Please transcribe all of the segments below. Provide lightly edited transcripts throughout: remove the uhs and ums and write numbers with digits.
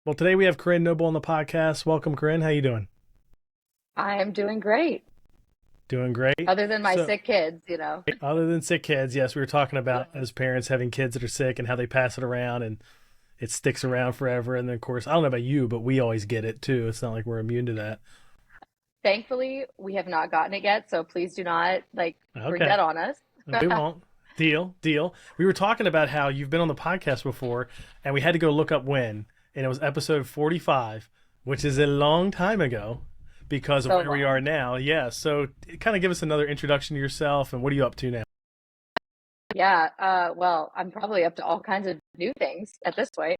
Well, today we have Corinne Noble on the podcast. Welcome, Corinne. How you doing? I'm doing great, Doing great. other than my So, sick kids. other than sick kids, yes, we were talking about as parents having kids that are sick and how they pass it around and it sticks around forever. And then, of course, I don't know about you, but we always get it too. It's not like we're immune to that. Thankfully, we have not gotten it yet, so please do not bring Okay, that on us. we won't. Deal, deal. We were talking about how you've been on the podcast before, and we had to go look up when, and it was episode 45, which is a long time ago because of So where we are long. now. Yeah. So, kind of give us another introduction to yourself and what are you up to now? Yeah, well, I'm probably up to all kinds of new things at this point.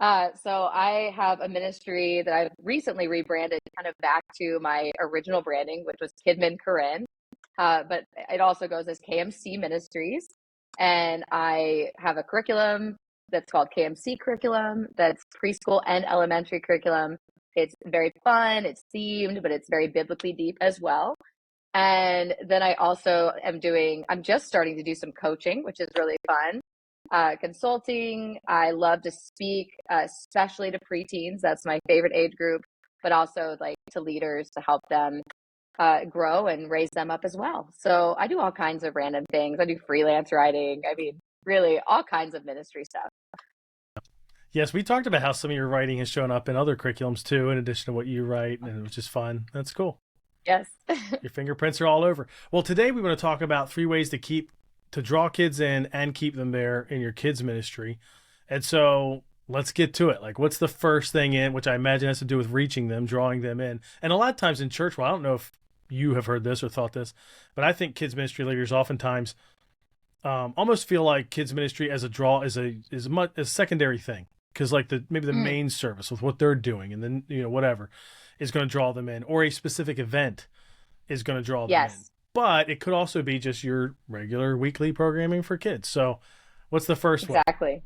So I have a ministry that I've recently rebranded kind of back to my original branding, which was Kidman Corinne. But it also goes as KMC Ministries. And I have a curriculum that's called KMC curriculum, that's preschool and elementary curriculum. It's very fun, it's themed, but it's very biblically deep as well. And then I also I'm just starting to do some coaching, which is really fun. Consulting. I love to speak, especially to preteens. That's my favorite age group, but also like to leaders to help them grow and raise them up as well. So I do all kinds of random things. I do freelance writing. I mean, really all kinds of ministry stuff. Yes, we talked about how some of your writing has shown up in other curriculums too, in addition to what you write, and it was just fun. That's cool. Yes. Your fingerprints are all over. Well, today we want to talk about three ways to draw kids in and keep them there in your kids ministry. And so let's get to it. Like, what's the first thing in, which I imagine has to do with reaching them, drawing them in. And a lot of times in church, well, I don't know if you have heard this or thought this, but I think kids ministry leaders oftentimes almost feel like kids ministry as a draw is much a secondary thing because like the maybe the Mm, main service with what they're doing and then whatever is going to draw them in, or a specific event is going to draw them in. yes, But it could also be just your regular weekly programming for kids. So what's the first way? exactly.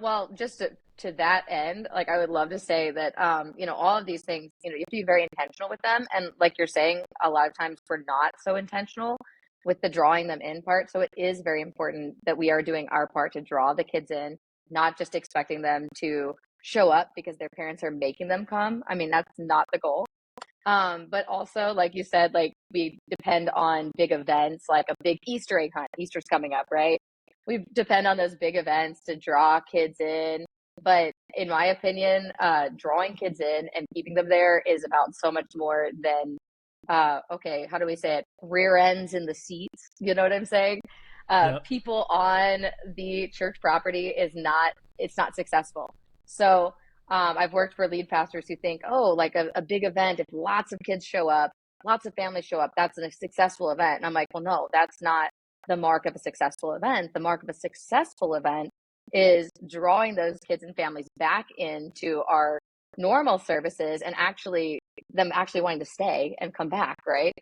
Well, just to that end, like I would love to say that, all of these things, you have to be very intentional with them. And like you're saying, a lot of times we're not so intentional with the drawing them in part. So it is very important that we are doing our part to draw the kids in, not just expecting them to show up because their parents are making them come. I mean, that's not the goal. But also, like you said, like we depend on big events, like a big Easter egg hunt. Easter's coming up, right? We depend on those big events to draw kids in. But in my opinion, drawing kids in and keeping them there is about so much more than, okay, how do we say it? Rear ends in the seats. You know what I'm saying? Yeah. People on the church property it's not successful. So, I've worked for lead pastors who think, oh, like a big event, if lots of kids show up, lots of families show up, that's a successful event. And I'm like, well, no, that's not the mark of a successful event. The mark of a successful event is drawing those kids and families back into our normal services and actually wanting to stay and come back, right?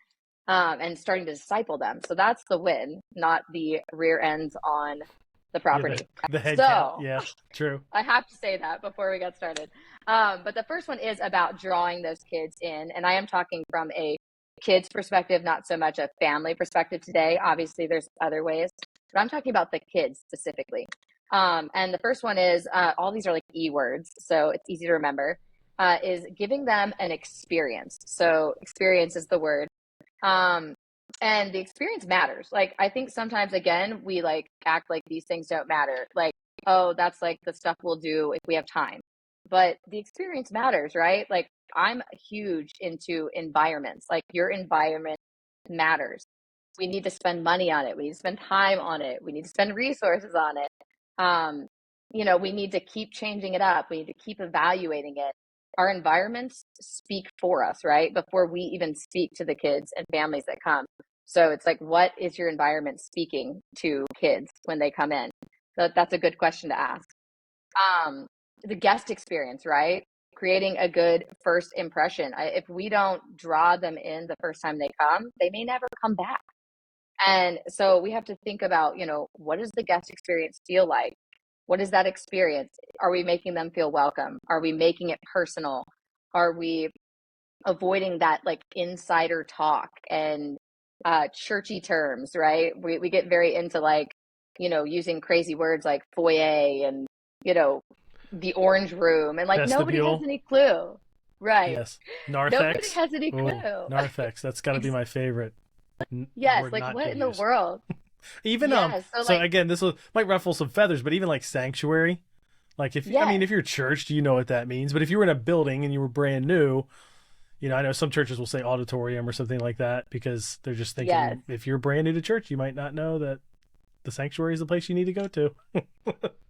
And starting to disciple them. So that's the win, not the rear ends on the Yeah. property. The head count. So Yeah. True. I have to say that before we get started. But the first one is about drawing those kids in. And I am talking from a kid's perspective, not so much a family perspective today. Obviously, there's other ways, but I'm talking about the kids specifically. And the first one is all these are like E words, so it's easy to remember, is giving them an experience. So, experience is the word. Um, and the experience matters. Like, I think sometimes, again, we like act like these things don't matter. Like, oh, that's like the stuff we'll do if we have time. But the experience matters, right? Like, I'm huge into environments. Like, your environment matters. We need to spend money on it. We need to spend time on it. We need to spend resources on it. Um, we need to keep changing it up. We need to keep evaluating it. Our environments speak for us, right? Before we even speak to the kids and families that come. So it's like, what is your environment speaking to kids when they come in? So that's a good question to ask. Um, the guest experience, right? Creating a good first impression. If we don't draw them in the first time they come, they may never come back. And so we have to think about, what does the guest experience feel like? What is that experience? Are we making them feel welcome? Are we making it personal? Are we avoiding that like insider talk and churchy terms, right? We get very into like, using crazy words like foyer and, you know, the orange room, and like nobody has Vestibule. any clue. Right. Yes. Nobody Narthex. has any Oh, clue. narthex. That's got to be Ex- my favorite yes, word like not what to in the use. world? Even Yes. So so like again, might ruffle some feathers, but even like sanctuary, like if I mean yes, if you're church, do you know what that means? But if you were in a building and you were brand new, I know some churches will say auditorium or something like that because they're just yes. thinking if you're brand new to church, you might not know that the sanctuary is the place you need to go to.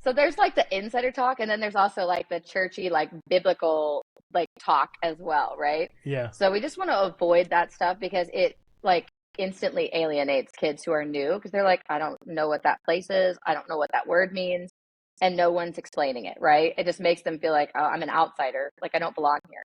So there's like the insider talk, and then there's also like the churchy, like biblical, like talk as well, right? Yeah. So we just want to avoid that stuff because it like instantly alienates kids who are new because they're like, I don't know what that place is. I don't know what that word means. And no one's explaining it, right? It just makes them feel like, oh, I'm an outsider. Like I don't belong here.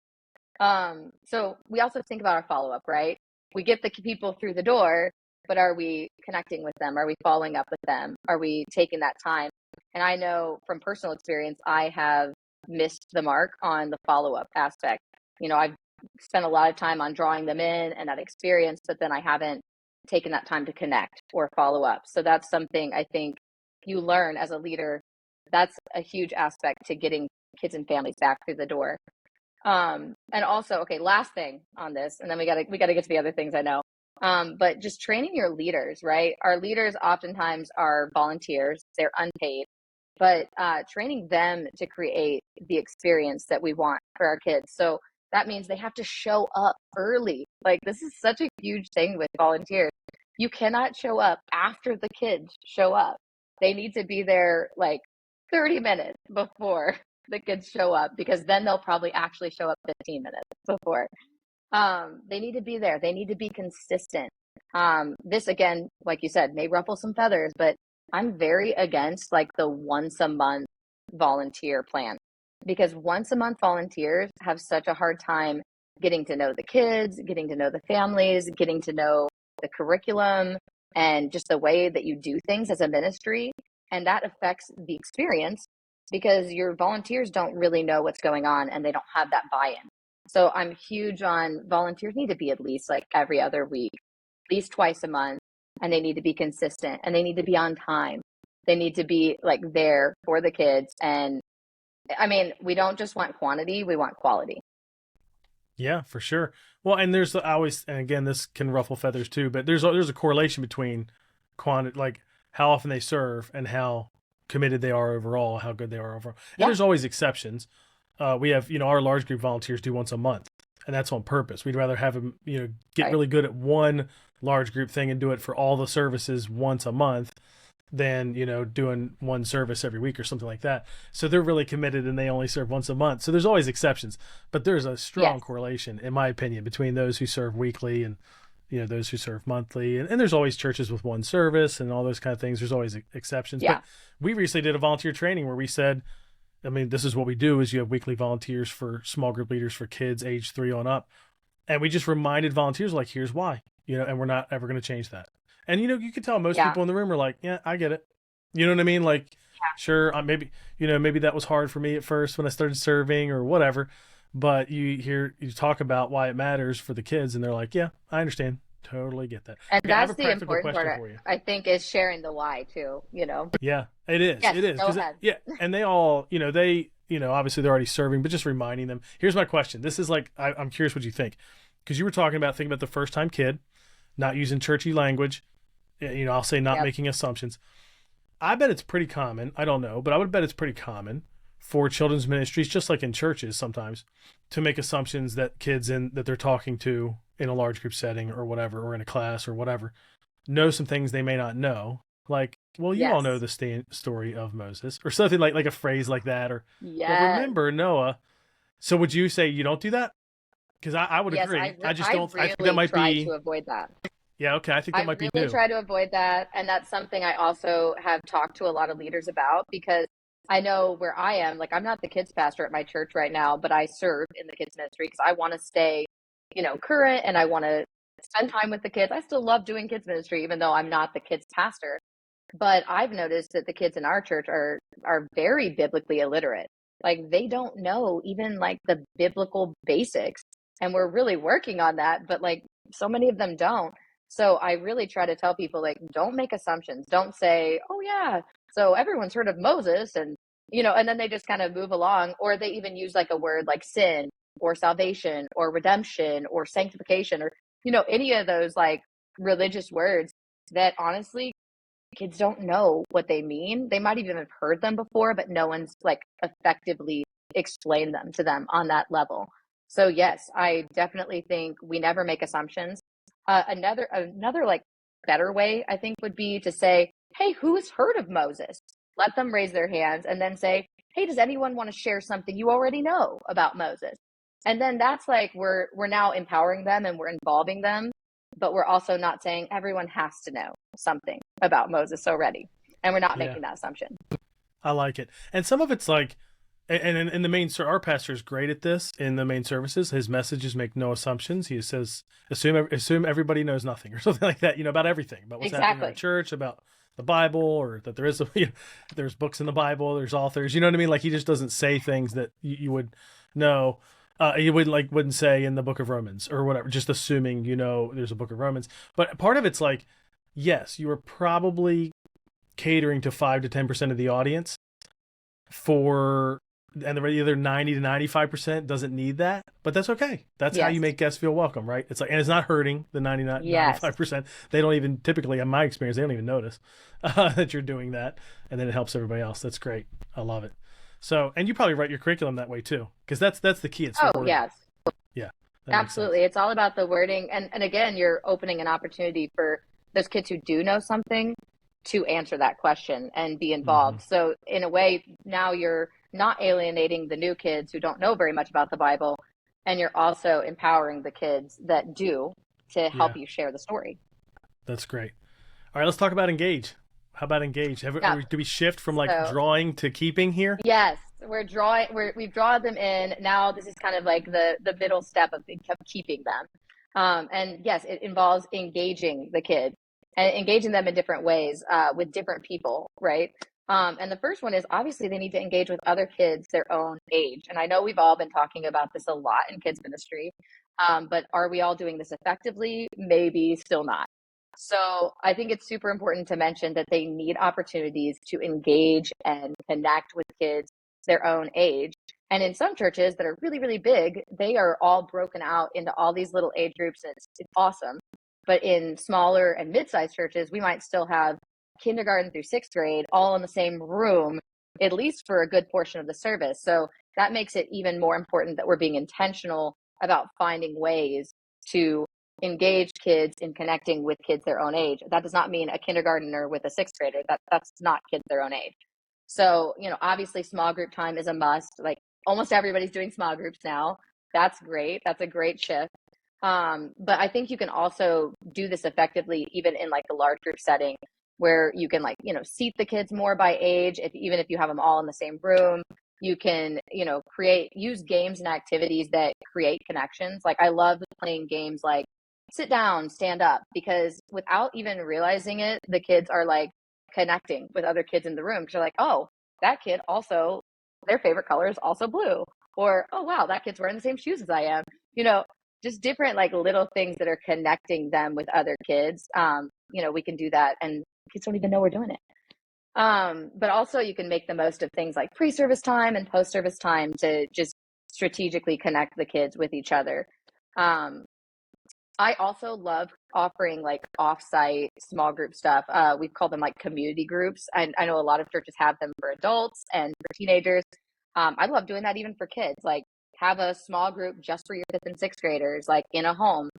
So we also think about our follow up, right? We get the people through the door, but are we connecting with them? Are we following up with them? Are we taking that time? And I know from personal experience, I have missed the mark on the follow up aspect. I've spent a lot of time on drawing them in and that experience, but then I haven't taken that time to connect or follow up. So that's something I think you learn as a leader. That's a huge aspect to getting kids and families back through the door. And also, okay, last thing on this, and then we gotta get to the other things I know. But just training your leaders, right? Our leaders oftentimes are volunteers, they're unpaid, but training them to create the experience that we want for our kids. So that means they have to show up early. Like this is such a huge thing with volunteers. You cannot show up after the kids show up. They need to be there like 30 minutes before the kids show up because then they'll probably actually show up 15 minutes before. They need to be there. They need to be consistent. This again, like you said, may ruffle some feathers, but I'm very against like the once a month volunteer plan because once a month volunteers have such a hard time getting to know the kids, getting to know the families, getting to know the curriculum and just the way that you do things as a ministry. And that affects the experience because your volunteers don't really know what's going on and they don't have that buy-in. So I'm huge on volunteers need to be at least like every other week, at least twice a month, and they need to be consistent and they need to be on time. They need to be like there for the kids. And I mean, we don't just want quantity, we want quality. Yeah, for sure. Well, and there's I always, and again, this can ruffle feathers too, but there's a correlation between quantity, like how often they serve, and how committed they are overall, how good they are overall. And Yeah. there's always exceptions. We have, our large group volunteers do once a month, and that's on purpose. We'd rather have them, get Right. really good at one large group thing and do it for all the services once a month than doing one service every week or something like that. So they're really committed and they only serve once a month. So there's always exceptions, but there's a strong Yes. correlation in my opinion between those who serve weekly and those who serve monthly, and there's always churches with one service and all those kind of things. There's always exceptions. Yeah. But we recently did a volunteer training where we said, I mean, this is what we do is you have weekly volunteers for small group leaders for kids age 3 on up, and we just reminded volunteers like, here's why, and we're not ever going to change that. And you could tell most Yeah. people in the room are like, yeah, I get it. You know what I mean? Like, sure, maybe maybe that was hard for me at first when I started serving or whatever, but you talk about why it matters for the kids, and they're like, yeah, I understand, totally get that. And Okay, I have that's a the practical important question part, for you. I think, is sharing the why too. Yeah, it is. Yes, It is go because ahead. yeah, and they all, obviously they're already serving, but just reminding them. Here's my question. This is like I'm curious what you think, because you were thinking about the first time kid, not using churchy language. I'll say not Yep. making assumptions. I bet it's pretty common. I don't know, but I would bet it's pretty common for children's ministries, just like in churches sometimes, to make assumptions that kids that they're talking to in a large group setting or whatever, or in a class or whatever, know some things they may not know. Like, well, you all know Yes. the story of Moses, or something like a phrase like that, or well, Yes. remember Noah. So would you say you don't do that? Because I would Yes, agree. I just I don't. I think that really might try to be. avoid that. Yeah, okay. I think that I might be really new. try to avoid that. And that's something I also have talked to a lot of leaders about because I know where I am. Like, I'm not the kids pastor at my church right now, but I serve in the kids ministry because I want to stay, current and I want to spend time with the kids. I still love doing kids ministry, even though I'm not the kids pastor. But I've noticed that the kids in our church are very biblically illiterate. Like they don't know even like the biblical basics. And we're really working on that, but like so many of them don't. So I really try to tell people like don't make assumptions. Don't say, "Oh yeah, so everyone's heard of Moses and and then they just kind of move along, or they even use like a word like sin or salvation or redemption or sanctification or, any of those like religious words that honestly kids don't know what they mean. They might even have heard them before, but no one's like effectively explained them to them on that level. So yes, I definitely think we never make assumptions. Another like better way I think would be to say, hey, who has heard of Moses? Let them raise their hands and then say, hey, does anyone want to share something you already know about Moses? And then that's like we're now empowering them and we're involving them, but we're also not saying everyone has to know something about Moses already. And we're not Yeah, making that assumption. I like it. And some of it's like, and in the main, our pastor is great at this in the main services. His messages make no assumptions. He says, assume everybody knows nothing or something like that, about everything, about what's happening in our Exactly. church, about the Bible, or that there is, there's books in the Bible, there's authors, you know what I mean? Like he just doesn't say things that you would know. You wouldn't say in the book of Romans or whatever, just assuming, there's a book of Romans. But part of it's like, yes, you are probably catering to 5 to 10% of the audience and the other 90 to 95% doesn't need that, but that's okay. That's how you Yes. make guests feel welcome, right? It's like, and it's not hurting the 99, Yes. 95%. They don't even typically, in my experience, they don't even notice that you're doing that. And then it helps everybody else. That's great. I love it. So, and you probably write your curriculum that way too, because that's the key. It's the Oh, wording. yes. Yeah, that makes sense. Absolutely. It's all about the wording. And again, you're opening an opportunity for those kids who do know something to answer that question and be Mm-hmm. involved. So in a way, now you're not alienating the new kids who don't know very much about the Bible, and you're also empowering the kids that do to Yeah, help you share the story. that's great. All right, let's talk about engage. How about engage? Yeah. Do we shift from like So drawing to keeping here? yes, we've drawn them in. Now this is kind of like the middle step of keeping them. And yes, it involves engaging the kid and engaging them in different ways with different people, right? And the first one is obviously they need to engage with other kids their own age. And I know we've all been talking about this a lot in kids ministry, but are we all doing this effectively? Maybe still not. So I think it's super important to mention that they need opportunities to engage and connect with kids their own age. And in some churches that are really, really big, they are all broken out into all these little age groups, and it's awesome. But in smaller and mid-sized churches, we might still have kindergarten through sixth grade all in the same room, at least for a good portion of the service. So that makes it even more important that we're being intentional about finding ways to engage kids in connecting with kids their own age. That does not mean a kindergartner with a sixth grader. That's not kids their own age. So, obviously small group time is a must. Like almost everybody's doing small groups now. That's great. That's a great shift. But I think you can also do this effectively even in like a large group setting where you can like, seat the kids more by age, even if you have them all in the same room. You can, use games and activities that create connections. Like I love playing games like sit down, stand up, because without even realizing it, the kids are like connecting with other kids in the room. Because you're like, oh, that kid also, their favorite color is also blue. Or, oh, wow, that kid's wearing the same shoes as I am. You know, just different like little things that are connecting them with other kids. We can do that and kids don't even know we're doing it. But also you can make the most of things like pre-service time and post-service time to just strategically connect the kids with each other. Um, I also love offering like off-site small group stuff. We call them like community groups. I know a lot of churches have them for adults and for teenagers. I love doing that even for kids. Like have a small group just for your fifth and sixth graders, like in a home,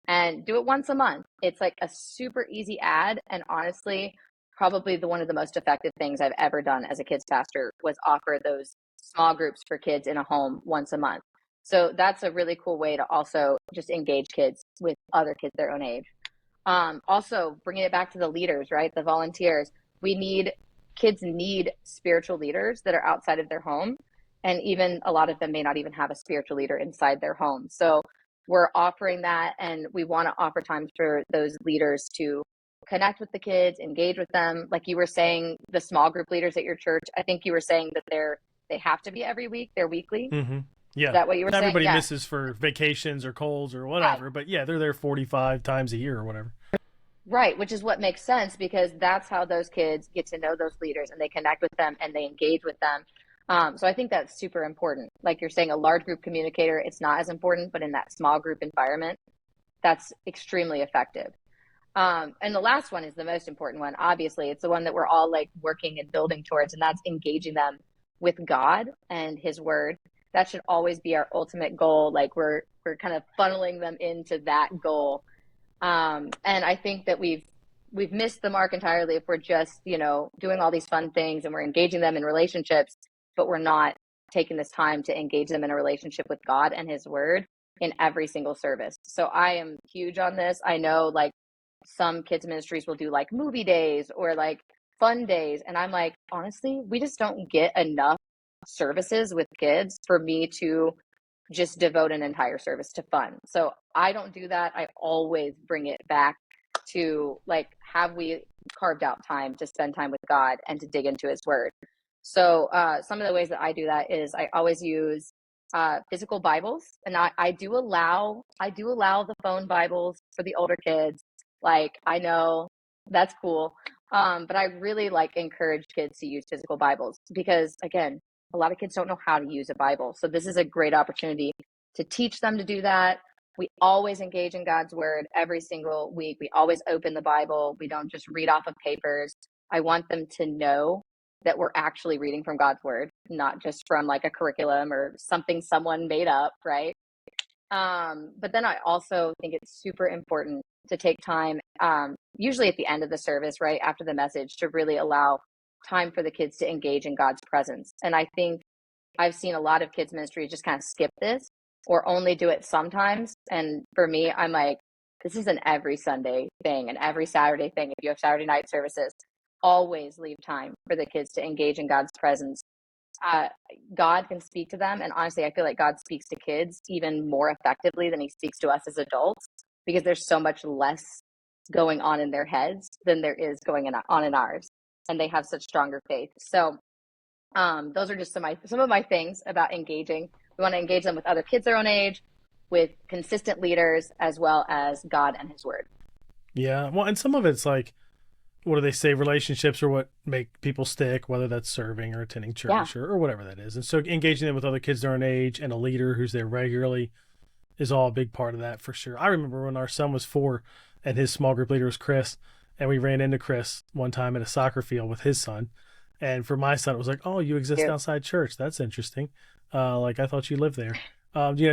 and do it once a month. It's like a super easy ad, and honestly, probably one of the most effective things I've ever done as a kids pastor was offer those small groups for kids in a home once a month. So that's a really cool way to also just engage kids with other kids their own age. Also, bringing it back to the leaders, right? The volunteers. Kids need spiritual leaders that are outside of their home. And even a lot of them may not even have a spiritual leader inside their home. So we're offering that, and we want to offer times for those leaders to connect with the kids, engage with them. Like you were saying, the small group leaders at your church, I think you were saying that they have to be every week, they're weekly. Mm-hmm. Is Yeah. that what you were saying? Everybody Yeah. misses for vacations or colds or Right. whatever, but yeah, they're there 45 times a year or whatever. Right, which is what makes sense because that's how those kids get to know those leaders and they connect with them and they engage with them. So I think that's super important. Like you're saying, a large group communicator, it's not as important, but in that small group environment, that's extremely effective. And the last one is the most important one. Obviously, it's the one that we're all like working and building towards, and that's engaging them with God and His Word. That should always be our ultimate goal. Like we're kind of funneling them into that goal. And I think that we've missed the mark entirely if we're just, doing all these fun things and we're engaging them in relationships, but we're not taking this time to engage them in a relationship with God and His Word in every single service. So I am huge on this. I know like some kids ministries will do like movie days or like fun days. And I'm like, honestly, we just don't get enough services with kids for me to just devote an entire service to fun. So I don't do that. I always bring it back to like, have we carved out time to spend time with God and to dig into His Word? So some of the ways that I do that is I always use physical Bibles, and I do allow the phone Bibles for the older kids. Like I know that's cool, but I really like encourage kids to use physical Bibles because again, a lot of kids don't know how to use a Bible. So this is a great opportunity to teach them to do that. We always engage in God's Word every single week. We always open the Bible. We don't just read off of papers. I want them to know that we're actually reading from God's Word, not just from like a curriculum or something someone made up, right? But then I also think it's super important to take time, usually at the end of the service, right after the message, to really allow time for the kids to engage in God's presence. And I think I've seen a lot of kids ministries just kind of skip this or only do it sometimes. And for me, I'm like, this is an every Sunday thing, and every Saturday thing. If you have Saturday night services, always leave time for the kids to engage in God's presence. uh, God can speak to them. And honestly, I feel like God speaks to kids even more effectively than He speaks to us as adults because there's so much less going on in their heads than there is going on in ours. And they have such stronger faith. So those are just some of my things about engaging. We want to engage them with other kids their own age, with consistent leaders, as well as God and His Word. Yeah. Well, and some of it's like, what do they say? Relationships are what make people stick, whether that's serving or attending Yeah. church or whatever that is. And so engaging them with other kids their own age and a leader who's there regularly is all a big part of that for sure. I remember when our son was 4 and his small group leader was Chris, and we ran into Chris one time at a soccer field with his son. And for my son, it was like, oh, you exist Cute. outside church. That's interesting. Like I thought you lived there.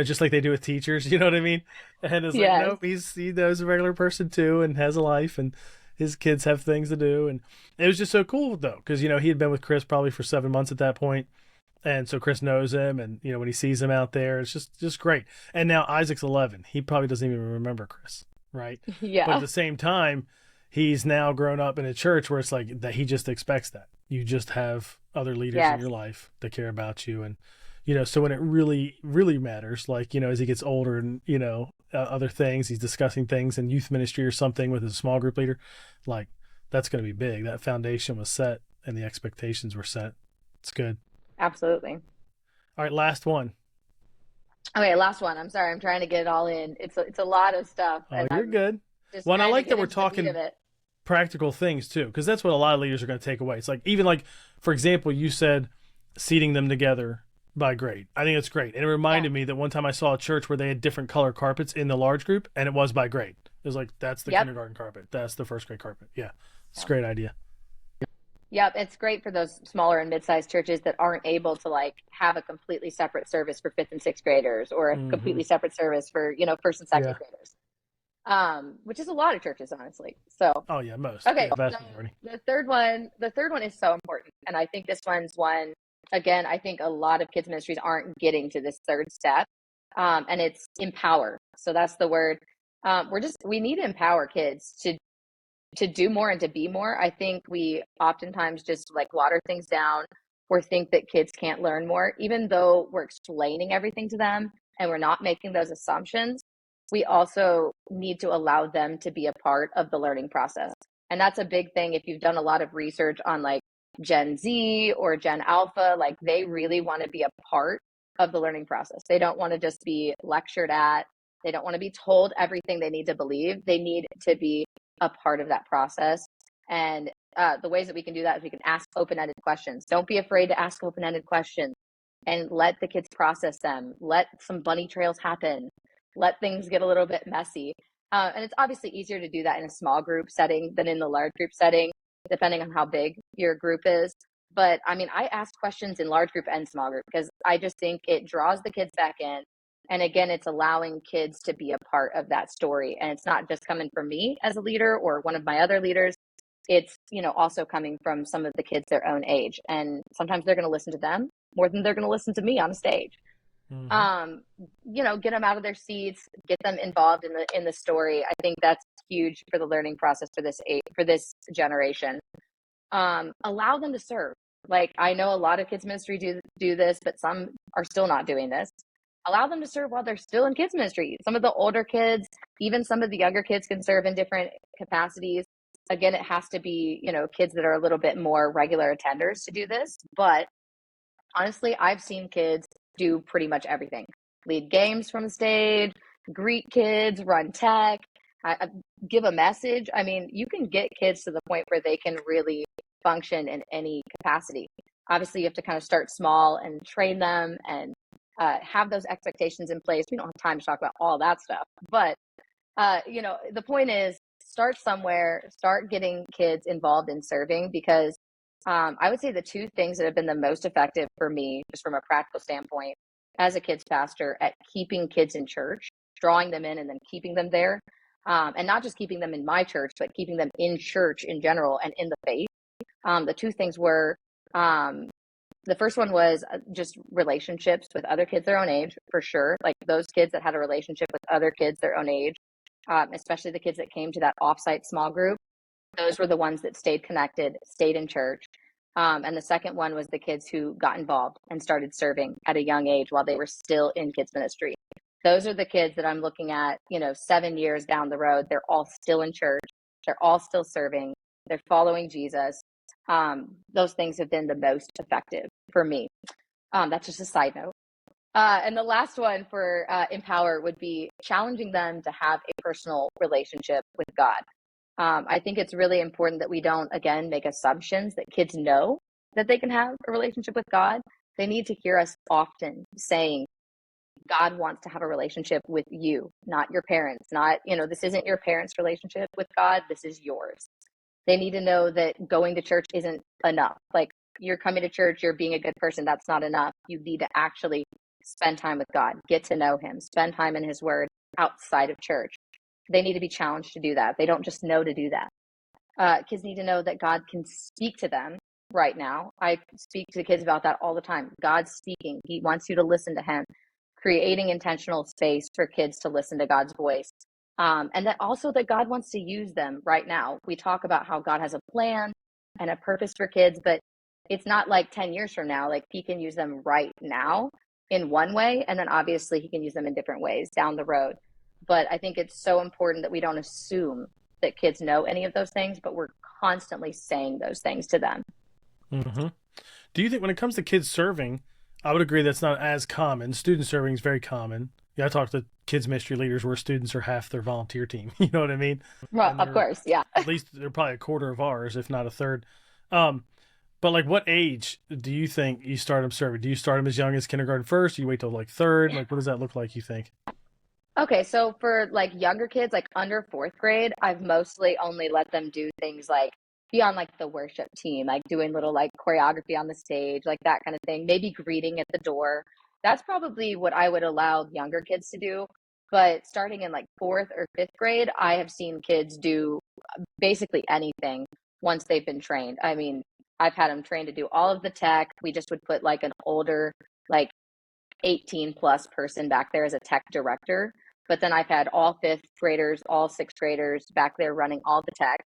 Just like they do with teachers, you know what I mean? And it's like, Yes. nope, he knows a regular person too and has a life and his kids have things to do. And it was just so cool though, because, he had been with Chris probably for 7 months at that point. And so Chris knows him, and when he sees him out there, it's just great. And now Isaac's 11; he probably doesn't even remember Chris, right? But at Yeah. the same time, he's now grown up in a church where it's like that. He just expects that you just have other leaders in Yes. your life that care about you, and so when it really really matters, like as he gets older and other things, he's discussing things in youth ministry or something with his small group leader, like that's going to be big. That foundation was set, and the expectations were set. It's good. Absolutely. All right, last one. Okay, last one. I'm sorry. I'm trying to get it all in. It's a lot of stuff, Oh, and you're I'm good. just Well, and I trying to like that get we're into the meat of talking it. practical things too, because that's what a lot of leaders are going to take away. It's like, even like, for example, you said seating them together by grade. I think it's great. And it Yeah. reminded me that one time I saw a church where they had different color carpets in the large group, and it was by grade. It was like, that's the Yep. kindergarten carpet. That's the first grade carpet. Yeah. It's a Yep. great idea. Yep. It's great for those smaller and mid-sized churches that aren't able to like have a completely separate service for fifth and sixth graders or a Mm-hmm. completely separate service for, first and second Yeah. graders. Which is a lot of churches, honestly. So, Oh, yeah. Most. okay. Yeah. Vast So majority. the third one is so important. And I think this one's one, again, I think a lot of kids ministries aren't getting to this third step. And it's empower. So that's the word. We need to empower kids to do more and to be more. I think we oftentimes just like water things down or think that kids can't learn more, even though we're explaining everything to them and we're not making those assumptions. We also need to allow them to be a part of the learning process. And that's a big thing. If you've done a lot of research on like Gen Z or Gen Alpha, like they really want to be a part of the learning process. They don't want to just be lectured at, they don't want to be told everything they need to believe. They need to be a part of that process. And the ways that we can do that is we can ask open-ended questions. Don't be afraid to ask open-ended questions and let the kids process them. Let some bunny trails happen. Let things get a little bit messy. And it's obviously easier to do that in a small group setting than in the large group setting, depending on how big your group is. But I mean, I ask questions in large group and small group because I just think it draws the kids back in. And again, it's allowing kids to be a part of that story. And it's not just coming from me as a leader or one of my other leaders. It's, also coming from some of the kids their own age. And sometimes they're going to listen to them more than they're going to listen to me on a stage. Get them out of their seats, get them involved in the story. I think that's huge for the learning process for this generation. Allow them to serve. Like, I know a lot of kids ministry do this, but some are still not doing this. Allow them to serve while they're still in kids ministry. Some of the older kids, even some of the younger kids, can serve in different capacities. Again, it has to be, kids that are a little bit more regular attenders to do this. But honestly, I've seen kids do pretty much everything. Lead games from the stage, greet kids, run tech, give a message. I mean, you can get kids to the point where they can really function in any capacity. Obviously, you have to kind of start small and train them and have those expectations in place. We don't have time to talk about all that stuff. But, the point is, start somewhere, start getting kids involved in serving, because I would say the two things that have been the most effective for me, just from a practical standpoint, as a kids pastor, at keeping kids in church, drawing them in and then keeping them there, and not just keeping them in my church, but keeping them in church in general and in the faith. The two things were, the first one was just relationships with other kids their own age, for sure. Like those kids that had a relationship with other kids their own age, especially the kids that came to that offsite small group. Those were the ones that stayed connected, stayed in church. And the second one was the kids who got involved and started serving at a young age while they were still in kids ministry. Those are the kids that I'm looking at, 7 years down the road. They're all still in church. They're all still serving. They're following Jesus. Those things have been the most effective for me. That's just a side note. And the last one for Empower would be challenging them to have a personal relationship with God. I think it's really important that we don't, again, make assumptions that kids know that they can have a relationship with God. They need to hear us often saying, God wants to have a relationship with you, not your parents. Not, this isn't your parents' relationship with God. This is yours. They need to know that going to church isn't enough. Like, you're coming to church, you're being a good person. That's not enough. You need to actually spend time with God, get to know him, spend time in his word outside of church. They need to be challenged to do that. They don't just know to do that. Kids need to know that God can speak to them right now. I speak to the kids about that all the time. God's speaking. He wants you to listen to him, creating intentional space for kids to listen to God's voice. And that also that God wants to use them right now. We talk about how God has a plan and a purpose for kids, but it's not like 10 years from now. Like, he can use them right now in one way, and then obviously he can use them in different ways down the road. But I think it's so important that we don't assume that kids know any of those things, but we're constantly saying those things to them. Mm-hmm. Do you think when it comes to kids serving, I would agree that's not as common. Student serving is very common. Yeah, I talk to kids ministry leaders where students are half their volunteer team. You know what I mean? Well, of course, yeah. At least they're probably a quarter of ours, if not a third. But like, what age do you think you start them serving? Do you start them as young as kindergarten first? Do you wait till like third? Like, what does that look like, you think? Okay, so for like younger kids, like under fourth grade, I've mostly only let them do things like be on like the worship team, like doing little like choreography on the stage, like that kind of thing, maybe greeting at the door. That's probably what I would allow younger kids to do. But starting in like fourth or fifth grade, I have seen kids do basically anything once they've been trained. I mean, I've had them trained to do all of the tech. We just would put like an older, like 18 plus person back there as a tech director. But then I've had all fifth graders, all sixth graders back there running all the tech.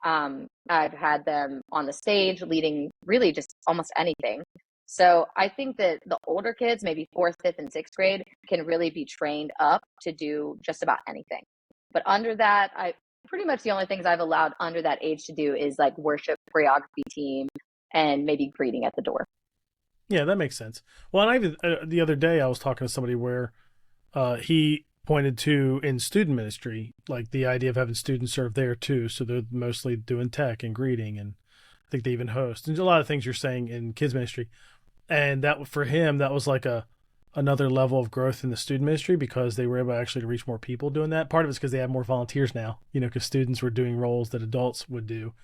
I've had them on the stage leading really just almost anything. So I think that the older kids, maybe fourth, fifth, and sixth grade, can really be trained up to do just about anything. But under that, I pretty much the only things I've allowed under that age to do is like worship, choreography team, and maybe greeting at the door. Yeah, that makes sense. Well, and I even the other day I was talking to somebody where he pointed to in student ministry, like the idea of having students serve there too. So they're mostly doing tech and greeting and I think they even host. And a lot of things you're saying in kids ministry. And that for him, that was like another level of growth in the student ministry because they were able actually to reach more people doing that. Part of it's because they have more volunteers now, because students were doing roles that adults would do.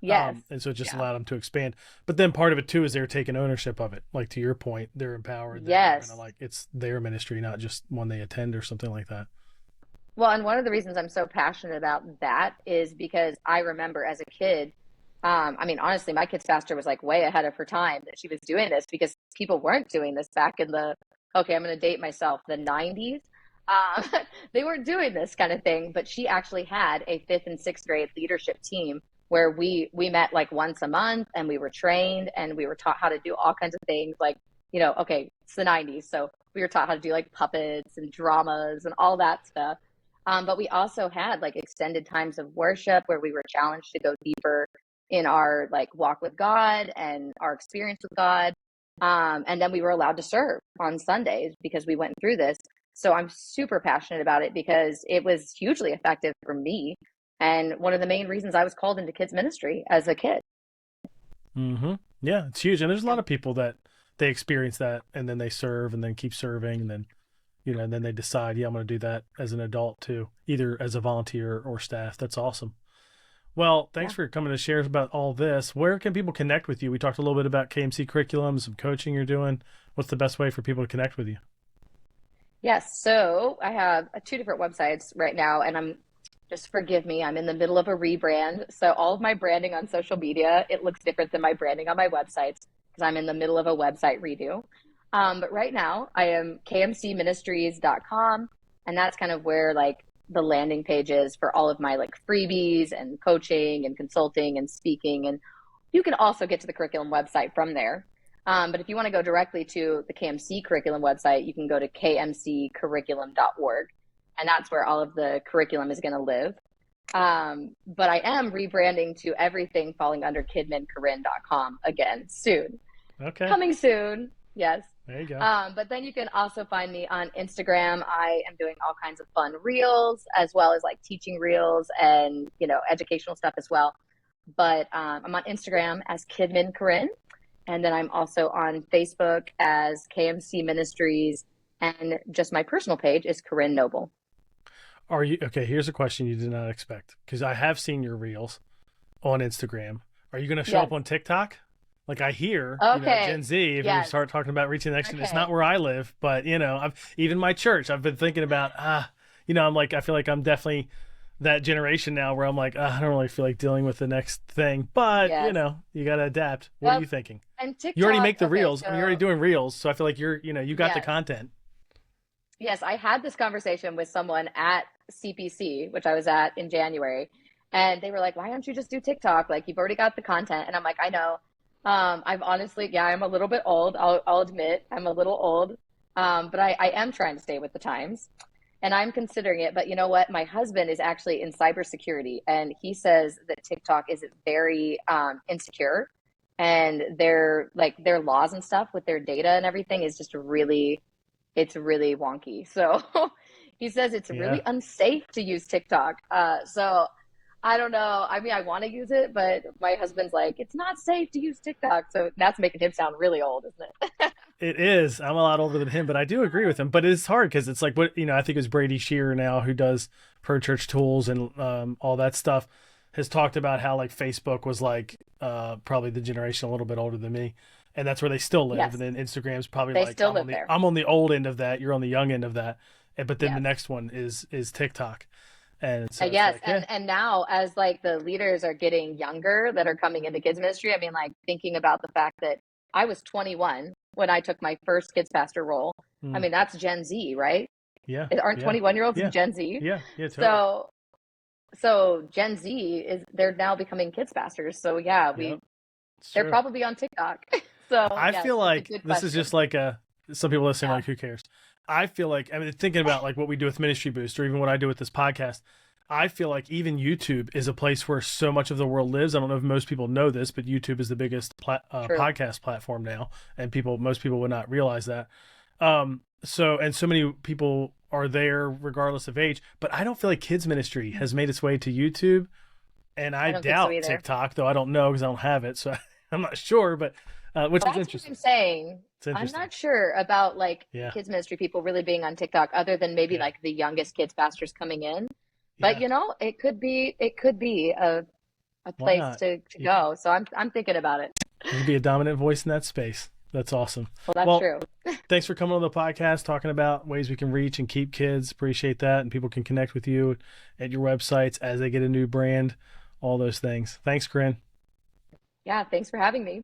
Yes. And so it just allowed them to expand. But then part of it too is they're taking ownership of it. Like to your point, they're empowered. Yes. They're like it's their ministry, not just one they attend or something like that. Well, and one of the reasons I'm so passionate about that is because I remember as a kid, honestly, my kid's pastor was like way ahead of her time that she was doing this because people weren't doing this back in okay, I'm going to date myself, the 90s. Um, they weren't doing this kind of thing, but she actually had a fifth and sixth grade leadership team where we met like once a month and we were trained and we were taught how to do all kinds of things like, okay, it's the 90s. So we were taught how to do like puppets and dramas and all that stuff. But we also had like extended times of worship where we were challenged to go deeper in our like walk with God and our experience with God. And then we were allowed to serve on Sundays because we went through this. So I'm super passionate about it because it was hugely effective for me. And one of the main reasons I was called into kids ministry as a kid. Mm-hmm. Yeah, it's huge. And there's a lot of people that they experience that and then they serve and then keep serving and then, and then they decide, yeah, I'm going to do that as an adult too, either as a volunteer or staff. That's awesome. Well, thanks for coming to share about all this. Where can people connect with you? We talked a little bit about KMC curriculum, some coaching you're doing. What's the best way for people to connect with you? Yes. So I have two different websites right now, and just forgive me, I'm in the middle of a rebrand. So all of my branding on social media, it looks different than my branding on my websites because I'm in the middle of a website redo. But right now I am kmcministries.com, and that's kind of where like the landing page is for all of my like freebies and coaching and consulting and speaking. And you can also get to the curriculum website from there. But if you want to go directly to the KMC curriculum website, you can go to kmccurriculum.org. And that's where all of the curriculum is going to live. But I am rebranding to everything falling under kidmincorinne.com again soon. Okay. Coming soon. Yes. There you go. But then you can also find me on Instagram. I am doing all kinds of fun reels as well as like teaching reels and, educational stuff as well. But I'm on Instagram as Kidmin Corinne. And then I'm also on Facebook as KMC Ministries. And just my personal page is Corinne Noble. Are you okay? Here's a question you did not expect because I have seen your reels on Instagram. Are you going to show up on TikTok? Like I hear, Gen Z, if you start talking about reaching the next, it's not where I live, but even my church, I've been thinking about, I'm like, I feel like I'm definitely that generation now where I'm like, I don't really feel like dealing with the next thing, but you got to adapt. What are you thinking? And TikTok, you already make the reels. So, you're already doing reels. So I feel like you got the content. Yes. I had this conversation with someone at CPC, which I was at in January. And they were like, why don't you just do TikTok? Like you've already got the content. And I'm like, I know. I'm honestly, I'm a little bit old. I'll admit I'm a little old. But I am trying to stay with the times and I'm considering it. But you know what? My husband is actually in cybersecurity and he says that TikTok is very insecure and their laws and stuff with their data and everything is just it's really wonky. So he says it's really unsafe to use TikTok. So I don't know. I mean, I want to use it, but my husband's like, it's not safe to use TikTok. So that's making him sound really old, isn't it? It is. I'm a lot older than him, but I do agree with him. But it's hard because it's like what, I think it was Brady Shearer now who does Pro Church Tools and all that stuff has talked about how like Facebook was like probably the generation a little bit older than me. And that's where they still live. Yes. And then Instagram's probably they like, still live there. I'm on the old end of that. You're on the young end of that. But then the next one is TikTok. And so yes. And now as like the leaders are getting younger that are coming into kids ministry, I mean, like thinking about the fact that I was 21 when I took my first kids pastor role. I mean, that's Gen Z, right? Yeah. Aren't 21-year-olds Gen Z? Yeah. Yeah. Totally. So Gen Z they're now becoming kids pastors. So they're probably on TikTok. So I feel like this is just like some people listening like, who cares? I feel like, thinking about like what we do with Ministry Boost or even what I do with this podcast, I feel like even YouTube is a place where so much of the world lives. I don't know if most people know this, but YouTube is the biggest podcast platform now. And most people would not realize that. So many people are there regardless of age, but I don't feel like kids ministry has made its way to YouTube And I I don't think so doubt either. TikTok, though I don't know because I don't have it, so I'm not sure. But which is That's what interesting. I'm saying. It's I'm interesting. not sure about like Yeah, kids ministry people really being on TikTok other than maybe yeah, like the youngest kids pastors coming in. But yeah. it could be a Why place not? to Yeah, go. So I'm thinking about it. you can be a dominant voice in that space. That's awesome. Well, that's Well, true. thanks for coming on the podcast, talking about ways we can reach and keep kids. Appreciate that, and people can connect with you at your websites as they get a new brand. All those things. Thanks, Corinne. Yeah, thanks for having me.